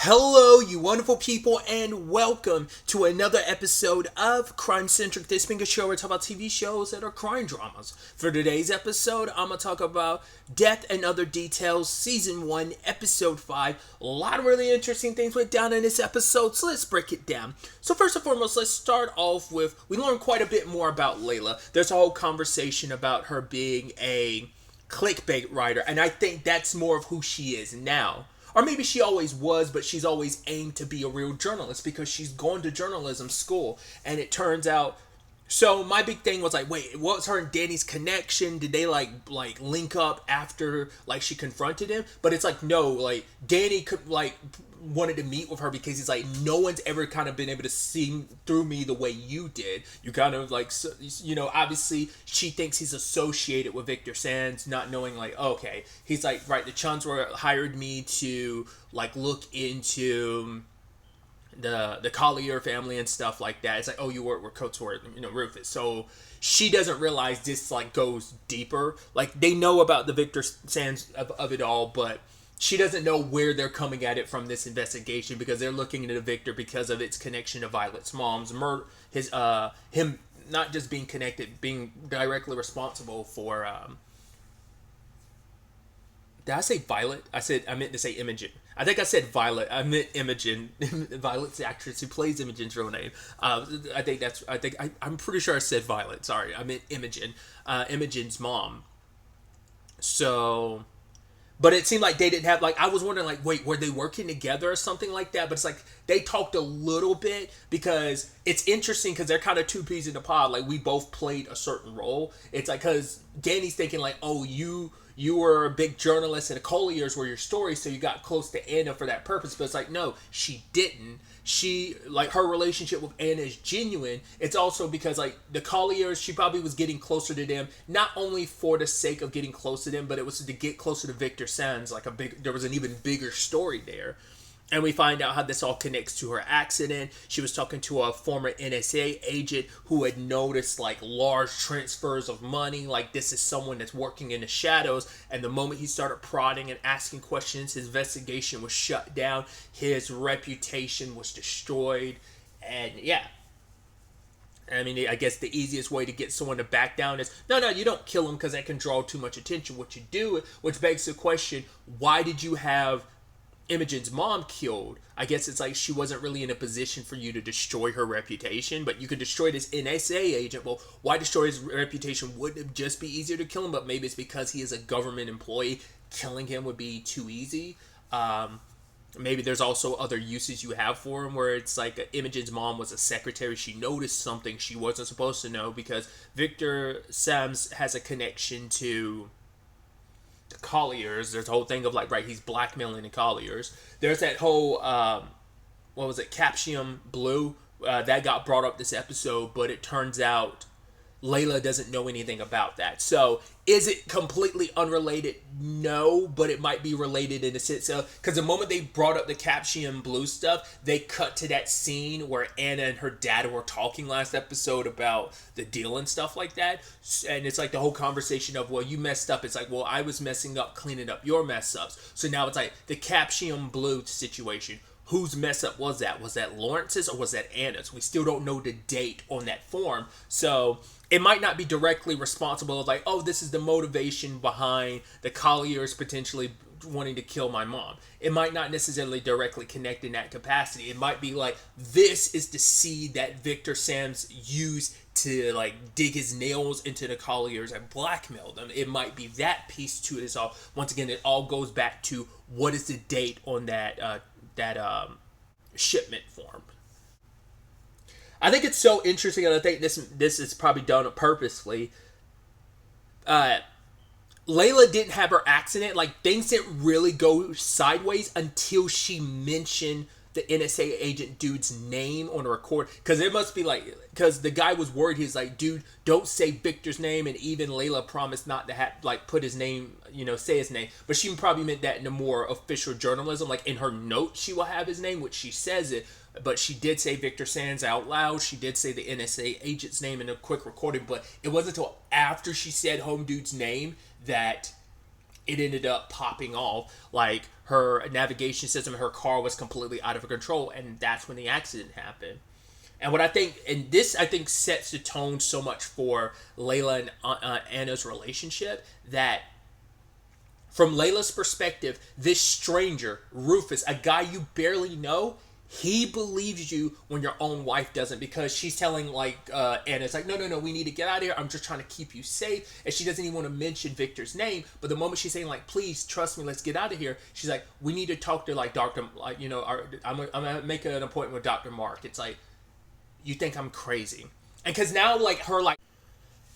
Hello, you wonderful people, and welcome to another episode of Crime Centric. This being a show where we talk about TV shows that are crime dramas. For today's episode, I'm going to talk about Death and Other Details, Season 1, Episode 5. A lot of really interesting things went down in this episode, so let's break it down. So first and foremost, let's start off with, we learned quite a bit more about Layla. There's a whole conversation about her being a clickbait writer, and I think that's more of who she is now. Or maybe she always was, but she's always aimed to be a real journalist because she's gone to journalism school. And it turns out, so my big thing was like, wait, what was her and Danny's connection? Did they like link up after like she confronted him? But it's like, no, like Danny could wanted to meet with her because he's like, no one's ever kind of been able to see through me the way you did. You kind of like, obviously she thinks he's associated with Victor Sands, not knowing like, okay, he's like, right, the Chuns were hired me to like look into the Collier family and stuff like that. It's like, oh, you work with Coatsworth, Rufus. So she doesn't realize this like goes deeper. Like they know about the Victor Sands of it all, but she doesn't know where they're coming at it from this investigation because they're looking into Victor because of its connection to Violet's mom's murder. Him not just being connected, being directly responsible for. Did I say Violet? I meant to say Imogen. I think I said Violet. I meant Imogen. Violet's the actress who plays Imogen's real name. I'm pretty sure I said Violet. Sorry, I meant Imogen. Imogen's mom. So. But it seemed like they didn't have, I was wondering, wait, were they working together or something like that? But it's like, they talked a little bit because it's interesting because they're kind of two peas in the pod. Like, we both played a certain role. It's like, because Danny's thinking, like, oh, you were a big journalist and the Colliers were your story, so you got close to Anna for that purpose. But it's like, no, she didn't. She, her relationship with Anna is genuine. It's also because, the Colliers, she probably was getting closer to them, not only for the sake of getting close to them, but it was to get closer to Victor Sands. There was an even bigger story there. And we find out how this all connects to her accident. She was talking to a former NSA agent who had noticed large transfers of money. Like this is someone that's working in the shadows. And the moment he started prodding and asking questions, his investigation was shut down. His reputation was destroyed. And yeah. I mean, I guess the easiest way to get someone to back down is, no, you don't kill him because that can draw too much attention. What you do, which begs the question, why did you have Imogen's mom killed? I guess it's like she wasn't really in a position for you to destroy her reputation, but you could destroy this NSA agent. Well, why destroy his reputation? Wouldn't it just be easier to kill him? But maybe it's because he is a government employee. Killing him would be too easy. Maybe there's also other uses you have for him where it's like Imogen's mom was a secretary. She noticed something she wasn't supposed to know because Victor Sams has a connection to the Colliers. There's a whole thing of he's blackmailing the Colliers. There's that whole Capsium Blue that got brought up this episode, but it turns out Layla doesn't know anything about that. So is it completely unrelated? No, but it might be related in a sense. Because the moment they brought up the Capsium Blue stuff, they cut to that scene where Anna and her dad were talking last episode about the deal and stuff like that. And it's like the whole conversation of, well, you messed up. It's like, well, I was messing up, cleaning up your mess ups. So now it's like the Capsium Blue situation. Whose mess up was that? Was that Lawrence's or was that Anna's? We still don't know the date on that form. So it might not be directly responsible of this is the motivation behind the Colliers potentially wanting to kill my mom. It might not necessarily directly connect in that capacity. It might be this is the seed that Victor Sams used to dig his nails into the Colliers and blackmail them. It might be that piece to it all. Once again, it all goes back to what is the date on that shipment form. I think it's so interesting, and I think this is probably done purposely. Layla didn't have her accident. Things didn't really go sideways until she mentioned the NSA agent dude's name on a record. Because it must be because the guy was worried. He's like, dude, don't say Victor's name. And even Layla promised not to have, put his name, say his name. But she probably meant that in a more official journalism. In her notes, she will have his name, which she says it. But she did say Victor Sands out loud. She did say the NSA agent's name in a quick recording. But it wasn't until after she said home dude's name that it ended up popping off. her navigation system, her car was completely out of control, and that's when the accident happened. And what I think, and this I think sets the tone so much for Layla and Anna's relationship, that from Layla's perspective, this stranger, Rufus, a guy you barely know, he believes you when your own wife doesn't, because she's telling like Anna, it's like, no, we need to get out of here. I'm just trying to keep you safe, and she doesn't even want to mention Victor's name. But the moment she's saying like, please trust me, let's get out of here, she's like, we need to talk to like Doctor, like I'm gonna make an appointment with Dr. Mark. It's like, you think I'm crazy, and because now like her like.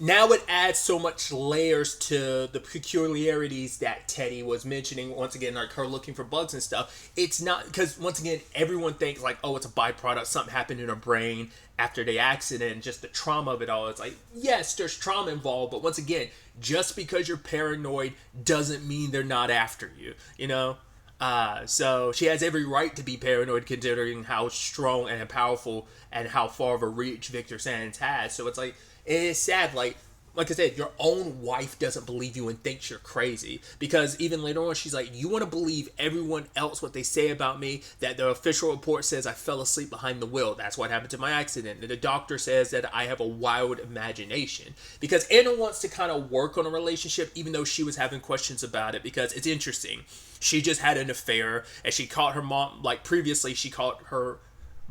Now it adds so much layers to the peculiarities that Teddy was mentioning. Once again, like her looking for bugs and stuff. It's not, because once again, everyone thinks like, oh, it's a byproduct. Something happened in her brain after the accident and just the trauma of it all. It's like, yes, there's trauma involved. But once again, just because you're paranoid doesn't mean they're not after you, you know? So she has every right to be paranoid considering how strong and powerful and how far of a reach Victor Sands has. So it's like, it is sad, like I said, your own wife doesn't believe you and thinks you're crazy. Because even later on, she's like, you want to believe everyone else what they say about me, that the official report says I fell asleep behind the wheel. That's what happened to my accident. And the doctor says that I have a wild imagination. Because Anna wants to kind of work on a relationship, even though she was having questions about it, because it's interesting. She just had an affair, and she caught her mom, like previously she caught her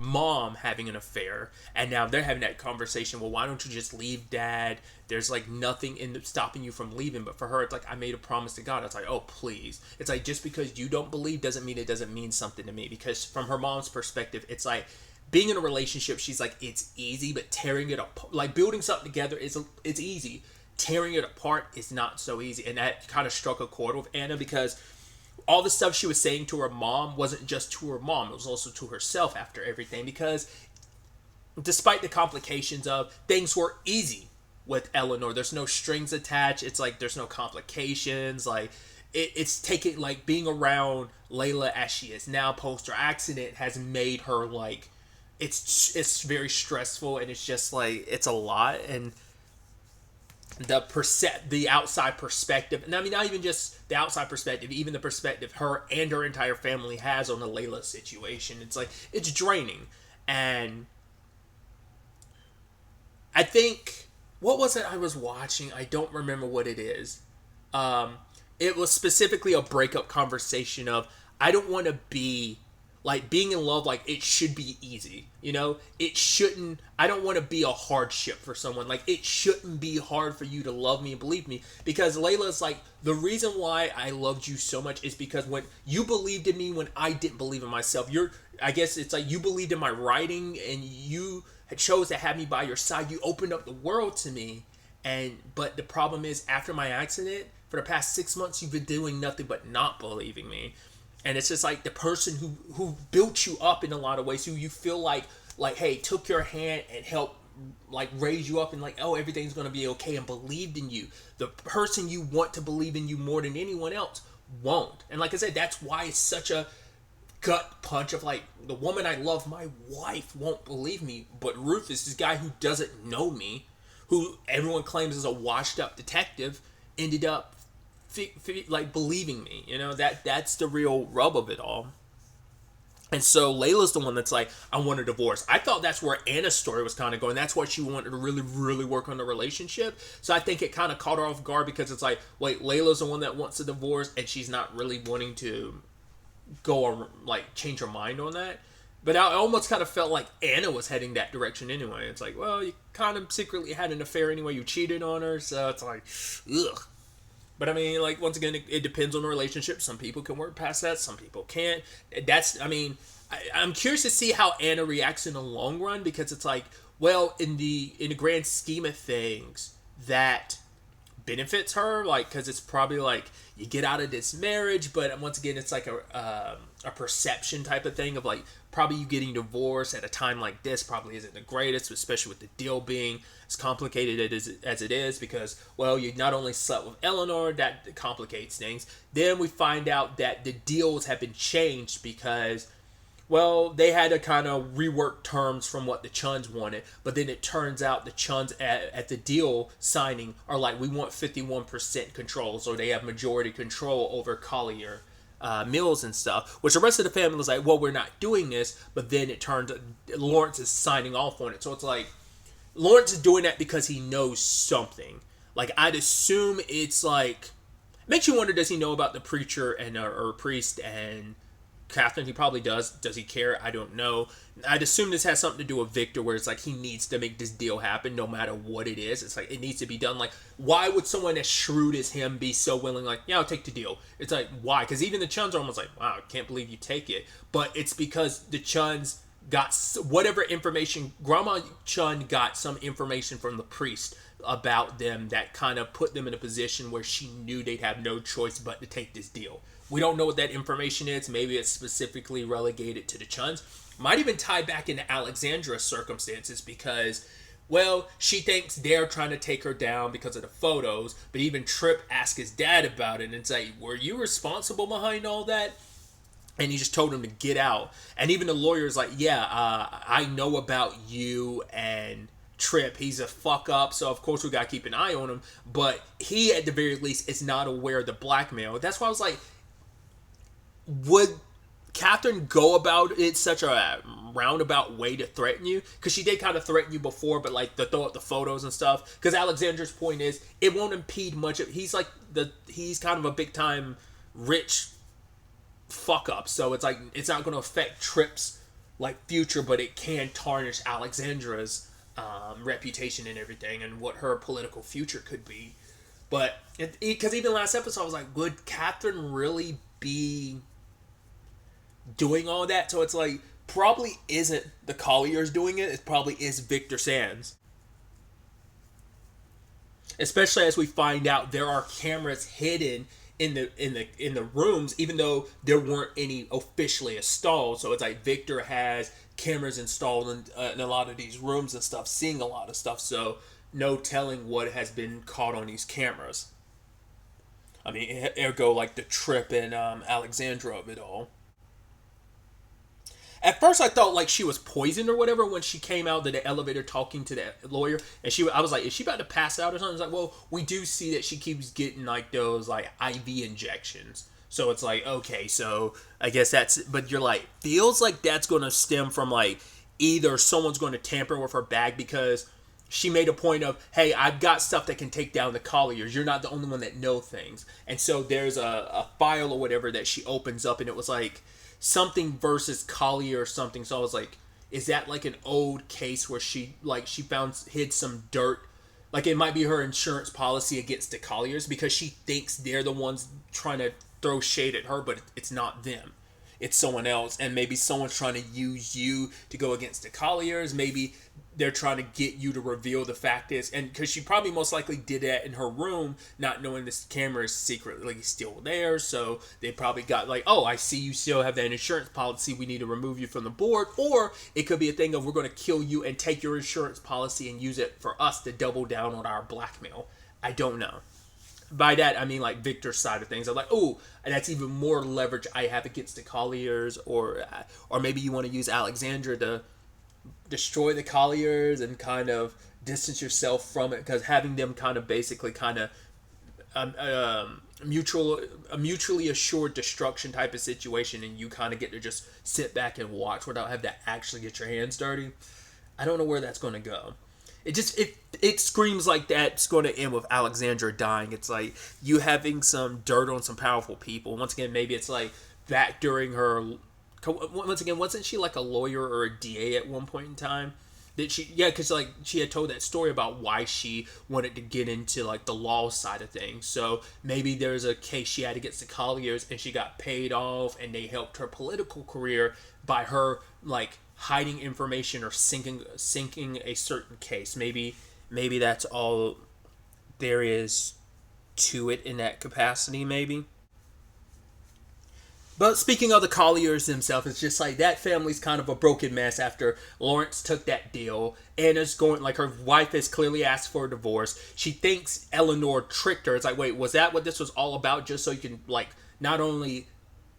mom having an affair, and now they're having that conversation. Well, why don't you just leave, Dad? There's like nothing in stopping you from leaving. But for her, it's like, I made a promise to God. It's like, oh please. It's like, just because you don't believe doesn't mean it doesn't mean something to me. Because from her mom's perspective, it's like being in a relationship, she's like, it's easy, but tearing it apart, like building something together it's easy. Tearing it apart is not so easy. And that kind of struck a chord with Anna, because all the stuff she was saying to her mom wasn't just to her mom, it was also to herself after everything. Because despite the complications of things were easy with Eleanor, there's no strings attached, it's like there's no complications, like it's taking, like being around Layla as she is now post her accident has made her like, it's very stressful, and it's just like, it's a lot. And the outside perspective, and I mean not even just the outside perspective, even the perspective her and her entire family has on the Layla situation, it's like, it's draining. And I think, what was it I was watching? I don't remember what it is. It was specifically a breakup conversation of, I don't want to be like, being in love, like it should be easy, you know? It shouldn't, I don't want to be a hardship for someone. Like, it shouldn't be hard for you to love me and believe me. Because Layla's like, the reason why I loved you so much is because when you believed in me when I didn't believe in myself. I guess it's like, you believed in my writing and you chose to have me by your side. You opened up the world to me. But the problem is, after my accident, for the past 6 months, you've been doing nothing but not believing me. And it's just like, the person who built you up in a lot of ways, who you feel like, hey, took your hand and helped like raise you up and like, oh, everything's going to be okay, and believed in you. The person you want to believe in you more than anyone else won't. And like I said, that's why it's such a gut punch of like, the woman I love, my wife, won't believe me. But Rufus, this guy who doesn't know me, who everyone claims is a washed up detective, ended up like believing me, you know. That's the real rub of it all. And so Layla's the one that's like, I want a divorce. I thought that's where Anna's story was kind of going. That's why she wanted to really, really work on the relationship. So I think it kind of caught her off guard, because it's like, wait, Layla's the one that wants a divorce, and she's not really wanting to go or like change her mind on that. But I almost kind of felt like Anna was heading that direction anyway. It's like, well, you kind of secretly had an affair anyway. You cheated on her, so it's like, ugh. But I mean, like, once again, it depends on the relationship. Some people can work past that. Some people can't. I'm curious to see how Anna reacts in the long run, because it's like, well, in the grand scheme of things, that benefits her, like, because it's probably like, you get out of this marriage, but once again, it's like a perception type of thing of like, probably you getting divorced at a time like this probably isn't the greatest, especially with the deal being as complicated as it is, because, well, you not only slept with Eleanor, that complicates things. Then we find out that the deals have been changed because, well, they had to kind of rework terms from what the Chuns wanted, but then it turns out the Chuns at the deal signing are like, we want 51% control, so they have majority control over Collier meals and stuff. Which the rest of the family was like, well, we're not doing this. But then it turns Lawrence is signing off on it. So it's like Lawrence is doing that because he knows something. Like, I'd assume it's like, makes you wonder, does he know about the preacher and or priest and Catherine? He probably does. Does he care? I don't know. I'd assume this has something to do with Victor, where it's like he needs to make this deal happen no matter what it is. It's like it needs to be done. Like, why would someone as shrewd as him be so willing, like, yeah, I'll take the deal? It's like, why? Because even the Chuns are almost like, wow, I can't believe you take it. But it's because the Chuns got whatever information, Grandma Chun got some information from the priest about them that kind of put them in a position where she knew they'd have no choice but to take this deal. We don't know what that information is. Maybe it's specifically relegated to the Chuns. Might even tie back into Alexandra's circumstances because, well, she thinks they're trying to take her down because of the photos, but even Tripp asked his dad about it and it's like, were you responsible behind all that? And he just told him to get out. And even the lawyer's like, yeah, I know about you and Tripp. He's a fuck up, so of course we gotta keep an eye on him. But he, at the very least, is not aware of the blackmail. That's why I was like, would Catherine go about it such a roundabout way to threaten you? Because she did kind of threaten you before, but like to throw up the photos and stuff. Because Alexandra's point is, it won't impede much of. He's kind of a big time rich fuck up, so it's like it's not going to affect Tripp's like future, but it can tarnish Alexandra's reputation and everything, and what her political future could be. But because even last episode I was like, would Catherine really be doing all that? So it's like, probably isn't the Colliers doing it. It probably is Victor Sands. Especially as we find out there are cameras hidden in the rooms, even though there weren't any officially installed. So it's like Victor has cameras installed in a lot of these rooms and stuff, seeing a lot of stuff. So no telling what has been caught on these cameras. I mean, ergo like the Tripp and Alexandra of it all. At first, I thought like she was poisoned or whatever when she came out of the elevator talking to the lawyer, and I was like, is she about to pass out or something? It's like, well, we do see that she keeps getting like those like IV injections, so it's like, okay, so I guess that's. But you're like, feels like that's going to stem from like either someone's going to tamper with her bag, because she made a point of, hey, I've got stuff that can take down the Colliers. You're not the only one that know things, and so there's a file or whatever that she opens up, and it was like something versus Collier or something. So I was like, is that like an old case where she hid some dirt? Like it might be her insurance policy against the Colliers, because she thinks they're the ones trying to throw shade at her, but it's not them. It's someone else. And maybe someone's trying to use you to go against the Colliers. Maybe they're trying to get you to reveal the fact is, and because she probably most likely did that in her room, not knowing this camera is secretly still there. So they probably got like, oh, I see you still have that insurance policy, we need to remove you from the board. Or it could be a thing of, we're going to kill you and take your insurance policy and use it for us to double down on our blackmail. I don't know. By that, I mean like Victor's side of things. I'm like, oh, that's even more leverage I have against the Colliers. Or maybe you want to use Alexandra to destroy the Colliers and kind of distance yourself from it, because having them kind of basically kind of mutually assured destruction type of situation, and you kind of get to just sit back and watch without having to actually get your hands dirty. I don't know where that's going to go. It screams like that's going to end with Alexandra dying. It's like you having some dirt on some powerful people. Once again, maybe it's like back during her. Once again, wasn't she like a lawyer or a DA at one point in time? Did she? Yeah, because like she had told that story about why she wanted to get into like the law side of things. So maybe there's a case she had against the Colliers, and she got paid off, and they helped her political career by her like hiding information or sinking a certain case. Maybe that's all there is to it in that capacity. Maybe. But speaking of the Colliers themselves, it's just like that family's kind of a broken mess after Lawrence took that deal. Anna's going, like, her wife has clearly asked for a divorce. She thinks Eleanor tricked her. It's like, wait, was that what this was all about? Just so you can, like, not only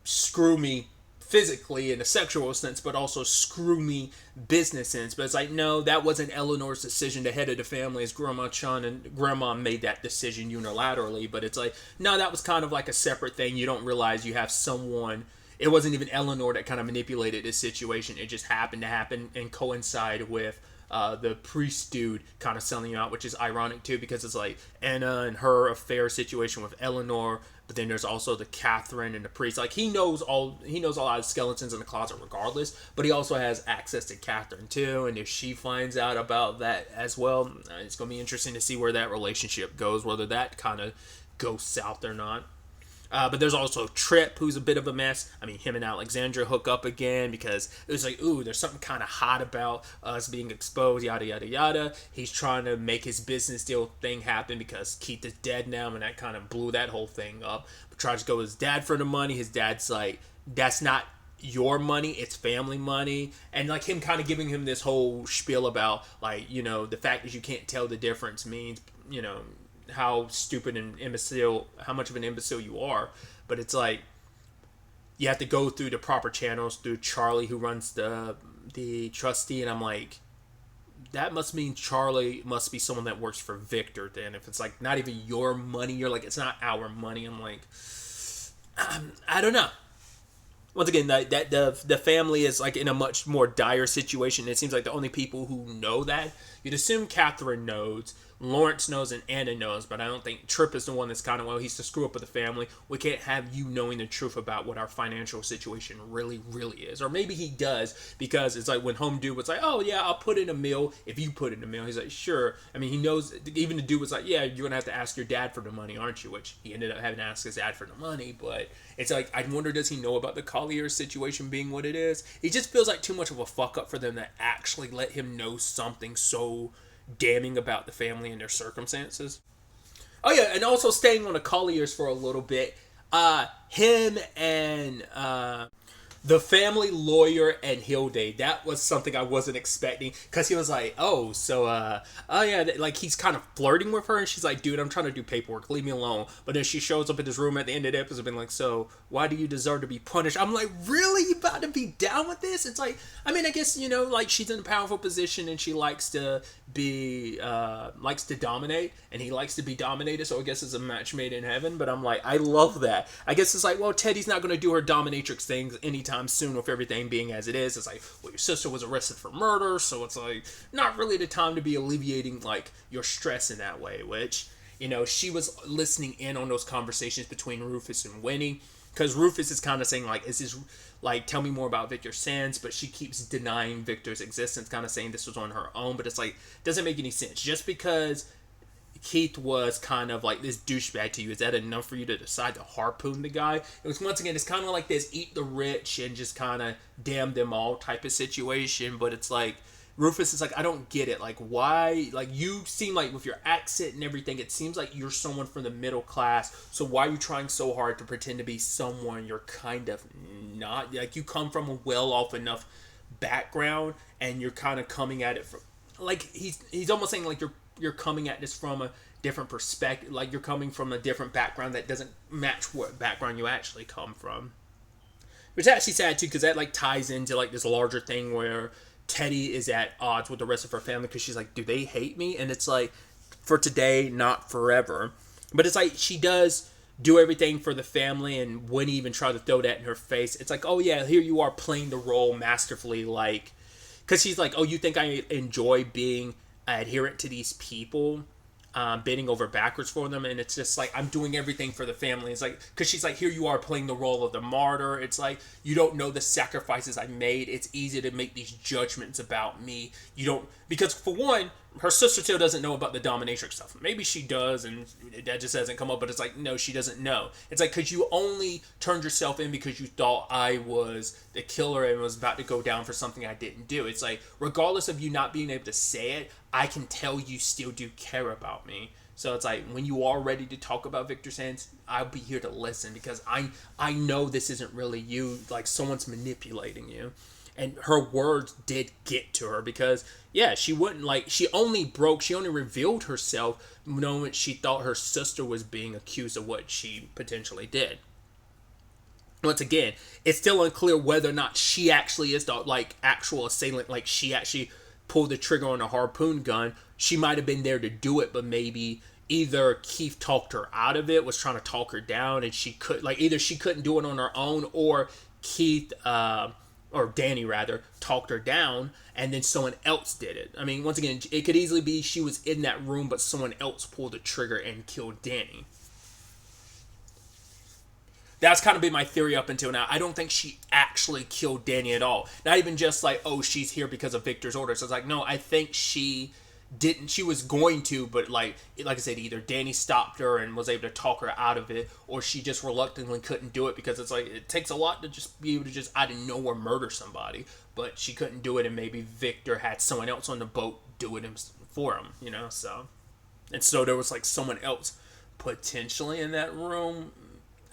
screw me physically in a sexual sense, but also screw me business sense. But it's like, no, that wasn't Eleanor's decision. The head of the family is Grandma Chun, and Grandma made that decision unilaterally. But it's like, no, that was kind of like a separate thing. You don't realize you have someone. It wasn't even Eleanor that kind of manipulated this situation. It just happened to happen and coincide with the priest dude kind of selling you out, which is ironic too, because it's like Anna and her affair situation with Eleanor, but then there's also the Catherine and the priest. Like he knows all the skeletons in the closet regardless, but he also has access to Catherine too. And if she finds out about that as well, it's gonna be interesting to see where that relationship goes, whether that kind of goes south or not. But there's also Trip, who's a bit of a mess. I mean, him and Alexandra hook up again because it was like, ooh, there's something kind of hot about us being exposed, yada, yada, yada. He's trying to make his business deal thing happen because Keith is dead now, and that kind of blew that whole thing up. But tries to go with his dad for the money. His dad's like, that's not your money, it's family money. And like him kind of giving him this whole spiel about like, the fact that you can't tell the difference means, how stupid and imbecile, how much of an imbecile you are. But it's like you have to go through the proper channels through Charlie, who runs the trustee, and I'm like, that must mean Charlie must be someone that works for Victor then, if it's like not even your money. You're like, it's not our money. I'm like, I don't know. Once again, the family is like in a much more dire situation. It seems like the only people who know that, you'd assume Catherine knows, Lawrence knows, and Anna knows, but I don't think Tripp is the one that's kind of, well, he's to screw up with the family. We can't have you knowing the truth about what our financial situation really, really is. Or maybe he does, because it's like when Home Dude was like, oh yeah, I'll put in a meal if you put in a meal. He's like, sure. I mean, he knows, even the dude was like, yeah, you're going to have to ask your dad for the money, aren't you? Which he ended up having to ask his dad for the money, but it's like, I wonder, does he know about the Collier situation being what it is? It just feels like too much of a fuck up for them to actually let him know something so damning about the family and their circumstances. Oh yeah, and also staying on the Colliers for a little bit, him and the family lawyer and Hilde, that was something I wasn't expecting, because he was like, oh yeah, like he's kind of flirting with her, and she's like, dude, I'm trying to do paperwork, leave me alone. But then she shows up in his room at the end of the episode being like, so why do you deserve to be punished? I'm like, really? You about to be down with this? It's like, I mean, I guess, like she's in a powerful position and she likes to dominate, and he likes to be dominated, so I guess it's a match made in heaven. But I'm like, I love that. I guess it's like, well, Teddy's not going to do her dominatrix things anytime soon with everything being as it is. It's like, well, your sister was arrested for murder, so it's like not really the time to be alleviating like your stress in that way. Which, she was listening in on those conversations between Rufus and Winnie, because Rufus is kind of saying like, is this like, tell me more about Victor Sands, but she keeps denying Victor's existence, kind of saying this was on her own. But it's like, doesn't make any sense. Just because Keith was kind of like this douchebag to you, is that enough for you to decide to harpoon the guy? It was, once again, it's kind of like this eat the rich and just kind of damn them all type of situation. But it's like, Rufus is like, I don't get it. Like, why? Like, you seem like with your accent and everything, it seems like you're someone from the middle class. So why are you trying so hard to pretend to be someone you're kind of not? Like, you come from a well-off enough background, and you're kind of coming at it from, like, he's almost saying like you're coming at this from a different perspective. Like, you're coming from a different background that doesn't match what background you actually come from. Which is actually sad too, because that like ties into like this larger thing where Teddy is at odds with the rest of her family, because she's like, do they hate me? And it's like, for today, not forever. But it's like, she does do everything for the family, and wouldn't even try to throw that in her face. It's like, oh yeah, here you are playing the role masterfully, like, because she's like, oh, you think I enjoy being adherent to these people, bending over backwards for them? And it's just like, I'm doing everything for the family. It's like, because she's like, here you are playing the role of the martyr. It's like, you don't know the sacrifices I made. It's easy to make these judgments about me. You don't, because for one, her sister still doesn't know about the dominatrix stuff. Maybe she does, and that just hasn't come up, but it's like, no, she doesn't know. It's like, because you only turned yourself in because you thought I was the killer and was about to go down for something I didn't do. It's like, regardless of you not being able to say it, I can tell you still do care about me. So it's like, when you are ready to talk about Victor Sands, I'll be here to listen, because I know this isn't really you. Like, someone's manipulating you. And her words did get to her, because, yeah, she wouldn't, like, she only revealed herself the moment she thought her sister was being accused of what she potentially did. Once again, it's still unclear whether or not she actually is the like actual assailant. Like she actually pulled the trigger on a harpoon gun. She might have been there to do it, but maybe either Keith talked her out of it, was trying to talk her down, and she could like either she couldn't do it on her own, or Keith or Danny rather talked her down, and then someone else did it. I mean, once again, it could easily be she was in that room, but someone else pulled the trigger and killed Danny. That's kind of been my theory up until now. I don't think she actually killed Danny at all. Not even just like, oh, she's here because of Victor's orders. So it's like, no, I think she didn't. She was going to, but like I said, either Danny stopped her and was able to talk her out of it, or she just reluctantly couldn't do it because it's like, it takes a lot to just be able to just out of nowhere murder somebody. But she couldn't do it, and maybe Victor had someone else on the boat do it for him, you know, so. And so there was like someone else potentially in that room.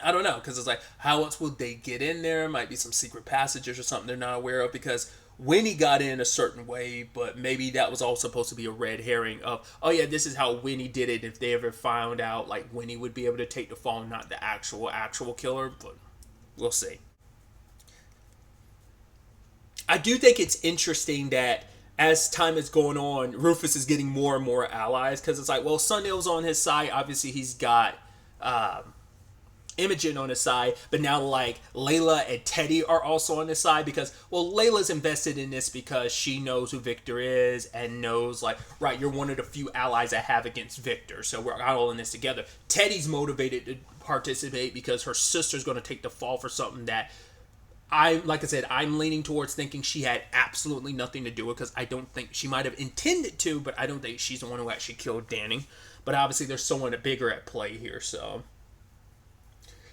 I don't know, because it's like, how else would they get in there? Might be some secret passages or something they're not aware of, because Winnie got in a certain way, but maybe that was all supposed to be a red herring of, oh yeah, this is how Winnie did it. If they ever found out, like, Winnie would be able to take the fall, not the actual killer, but we'll see. I do think it's interesting that as time is going on, Rufus is getting more and more allies, because it's like, well, Sunil's on his side. Obviously, he's got Imogen on his side, but now like Layla and Teddy are also on his side, because, well, Layla's invested in this because she knows who Victor is and knows like, right, you're one of the few allies I have against Victor, so we're all in this together. Teddy's motivated to participate because her sister's going to take the fall for something that like I said, I'm leaning towards thinking she had absolutely nothing to do with, because I don't think she might have intended to, but I don't think she's the one who actually killed Danny. But obviously there's someone bigger at play here, so.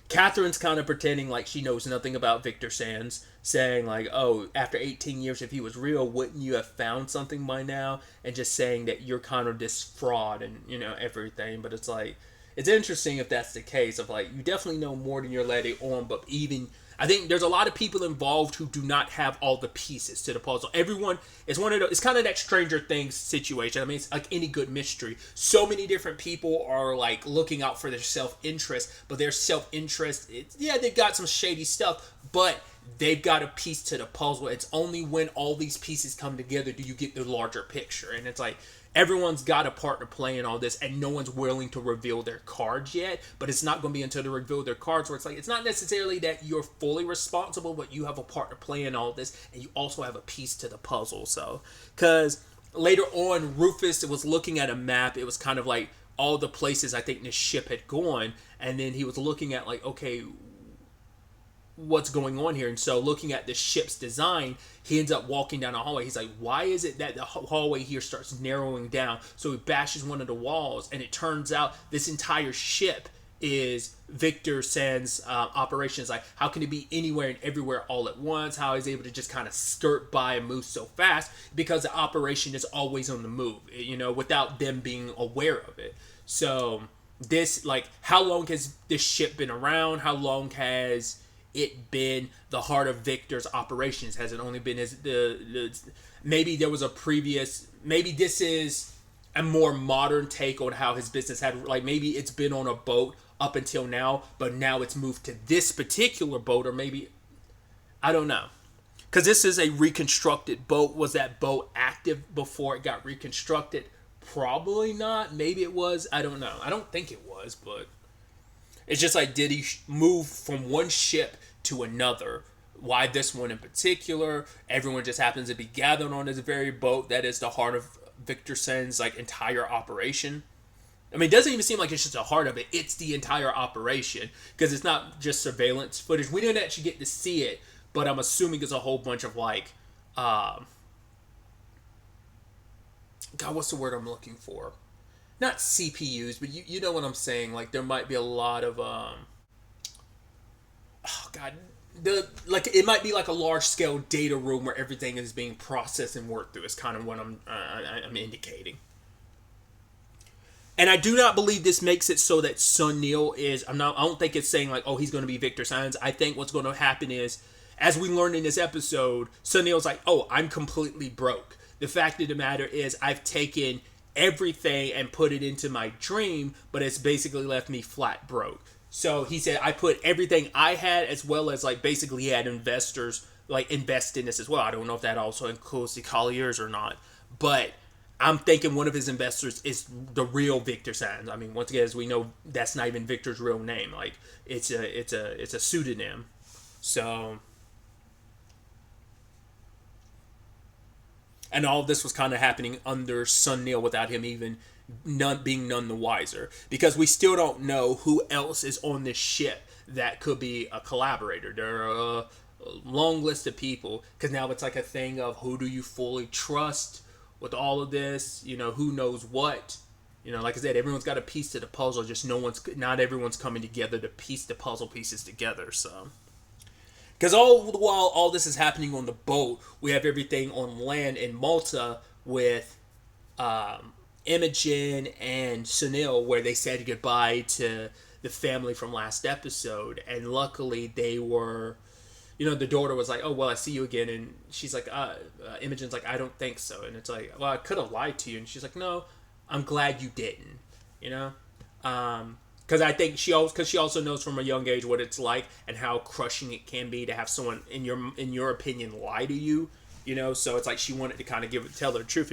Catherine's kind of pretending like she knows nothing about Victor Sands, saying like, oh, after 18 years, if he was real, wouldn't you have found something by now? And just saying that you're kind of this fraud and, you know, everything. But it's like, it's interesting if that's the case, of like, you definitely know more than you're letting on, but even, I think there's a lot of people involved who do not have all the pieces to the puzzle. Everyone is one of the, it's kind of that Stranger Things situation. I mean, it's like any good mystery. So many different people are like looking out for their self-interest, but their self-interest, yeah, they've got some shady stuff, but they've got a piece to the puzzle. It's only when all these pieces come together do you get the larger picture. And it's like, everyone's got a part to play in all this, and no one's willing to reveal their cards yet. But it's not going to be until they reveal their cards where it's like, it's not necessarily that you're fully responsible, but you have a part to play in all this, and you also have a piece to the puzzle. So, because later on, Rufus was looking at a map. It was kind of like all the places I think this ship had gone, and then he was looking at like, okay, what's going on here? And so looking at the ship's design, he ends up walking down a hallway. He's like, why is it that the hallway here starts narrowing down? So he bashes one of the walls, and it turns out this entire ship is Victor Sands' operations. Like, how can it be anywhere and everywhere all at once? How is he able to just kind of skirt by and move so fast? Because the operation is always on the move, you know, without them being aware of it. So this, like, how long has this ship been around? How long has it been the heart of Victor's operations? Has it only been maybe there was a previous, maybe this is a more modern take on how his business had, like, maybe it's been on a boat up until now, but now it's moved to this particular boat, or maybe, I don't know. Because this is a reconstructed boat. Was that boat active before it got reconstructed? Probably not. Maybe it was. I don't know. I don't think it was, but it's just like, did he move from one ship to another? Why this one in particular? Everyone just happens to be gathered on this very boat that is the heart of Victor Sen's like entire operation. I mean, it doesn't even seem like it's just the heart of it. It's the entire operation, because it's not just surveillance footage. We didn't actually get to see it, but I'm assuming it's a whole bunch of like, God, what's the word I'm looking for? Not CPUs, but you know what I'm saying. Like, there might be a lot of it might be like a large scale data room where everything is being processed and worked through. Is kind of what I'm indicating. And I do not believe this makes it so that Sunil is. I don't think it's saying like, oh, he's going to be Victor Sands. I think what's going to happen is, as we learned in this episode, Sunil's like, oh, I'm completely broke. The fact of the matter is, I've taken everything and put it into my dream, but it's basically left me flat broke. So he said, I put everything I had, as well as like basically he had investors like invest in this as well. I don't know if that also includes the Colliers or not, but I'm thinking one of his investors is the real Victor Sands. I mean, once again, as we know, that's not even Victor's real name. Like it's a pseudonym. So, and all of this was kind of happening under Sun Neil without him even being none the wiser, because we still don't know who else is on this ship that could be a collaborator. There are a long list of people, because now it's like a thing of who do you fully trust with all of this, who knows what. Like I said, everyone's got a piece to the puzzle, just not everyone's coming together to piece the puzzle pieces together. So, because all the while all this is happening on the boat, we have everything on land in Malta with Imogen and Sunil, where they said goodbye to the family from last episode, and luckily they were, the daughter was like, "Oh well, I see you again," and she's like, Imogen's like, "I don't think so," and it's like, "Well, I could have lied to you," and she's like, "No, I'm glad you didn't," because I think she also knows from a young age what it's like and how crushing it can be to have someone in your opinion lie to you. So it's like she wanted to kind of tell her the truth,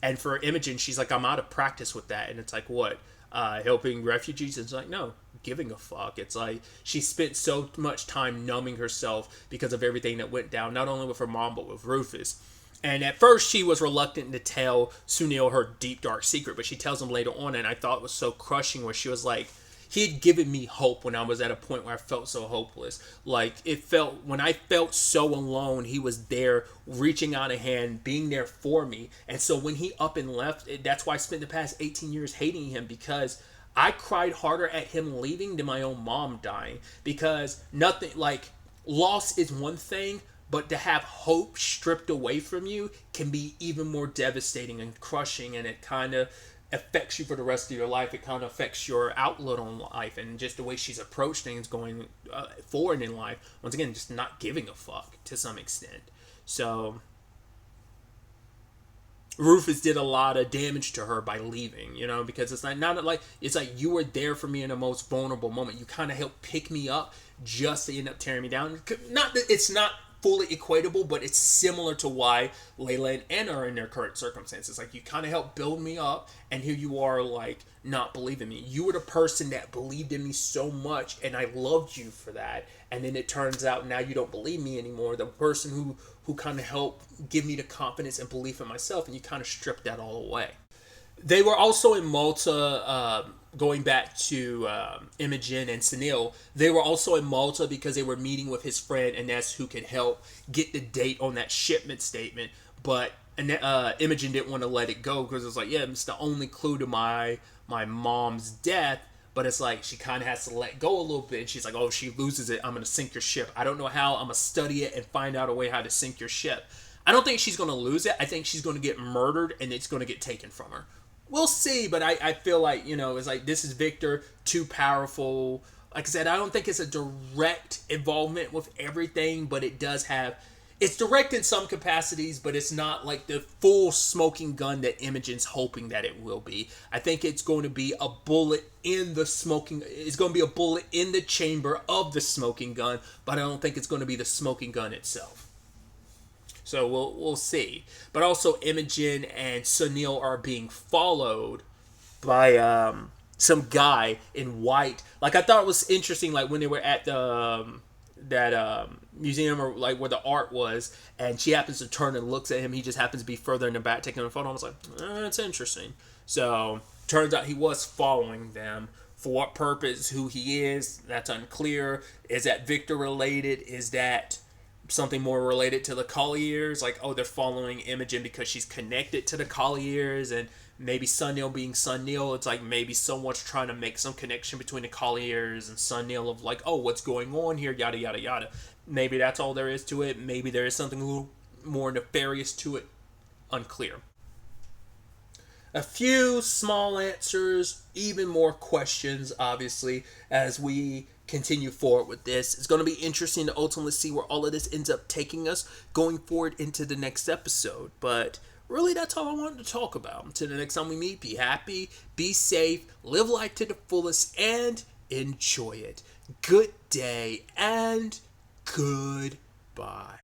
and for Imogen, she's like, I'm out of practice with that, and it's like, what, helping refugees? It's like, no, giving a fuck. It's like she spent so much time numbing herself because of everything that went down, not only with her mom but with Rufus. And at first she was reluctant to tell Sunil her deep dark secret, but she tells him later on, and I thought it was so crushing, where she was like, he had given me hope when I was at a point where I felt so hopeless. Like, when I felt so alone, he was there reaching out a hand, being there for me. And so when he up and left, that's why I spent the past 18 years hating him, because I cried harder at him leaving than my own mom dying. Because nothing, like, loss is one thing, but to have hope stripped away from you can be even more devastating and crushing, and it kind of affects you for the rest of your life. It kind of affects your outlook on life and just the way she's approached things going forward in life. Once again, just not giving a fuck to some extent. So Rufus did a lot of damage to her by leaving, because it's like you were there for me in the most vulnerable moment. You kind of helped pick me up just to end up tearing me down. Not that it's not fully equatable, but it's similar to why Layla and Anna are in their current circumstances. Like, you kind of helped build me up, and here you are, like, not believing me. You were the person that believed in me so much, and I loved you for that. And then it turns out now you don't believe me anymore. The person who kind of helped give me the confidence and belief in myself, and you kind of stripped that all away. They were also in Malta, going back to Imogen and Sunil. They were also in Malta because they were meeting with his friend, and that's who could help get the date on that shipment statement. But Imogen didn't want to let it go, because it was like, yeah, it's the only clue to my mom's death. But it's like she kind of has to let go a little bit. And she's like, oh, if she loses it, I'm going to sink your ship. I don't know how. I'm going to study it and find out a way how to sink your ship. I don't think she's going to lose it. I think she's going to get murdered, and it's going to get taken from her. We'll see, but I feel like, it's like, this is Victor, too powerful. Like I said, I don't think it's a direct involvement with everything, but it does have... It's direct in some capacities, but it's not like the full smoking gun that Imogen's hoping that it will be. I think it's going to be a bullet in the smoking... It's going to be a bullet in the chamber of the smoking gun, but I don't think it's going to be the smoking gun itself. So we'll see. But also, Imogen and Sunil are being followed by some guy in white. Like, I thought it was interesting, like, when they were at the that museum, or like where the art was, and she happens to turn and looks at him. He just happens to be further in the back taking a photo. I was like, that's interesting. So turns out he was following them. For what purpose? Who he is? That's unclear. Is that Victor related? Is that something more related to the Colliers? Like, oh, they're following Imogen because she's connected to the Colliers, and maybe Sunil being Sunil, it's like maybe someone's trying to make some connection between the Colliers and Sunil of like, oh, what's going on here, yada, yada, yada. Maybe that's all there is to it. Maybe there is something a little more nefarious to it. Unclear. A few small answers, even more questions, obviously, as we continue forward with this. It's going to be interesting to ultimately see where all of this ends up taking us going forward into the next episode. But really, that's all I wanted to talk about. Until the next time we meet, be happy, be safe, live life to the fullest, and enjoy it. Good day and goodbye.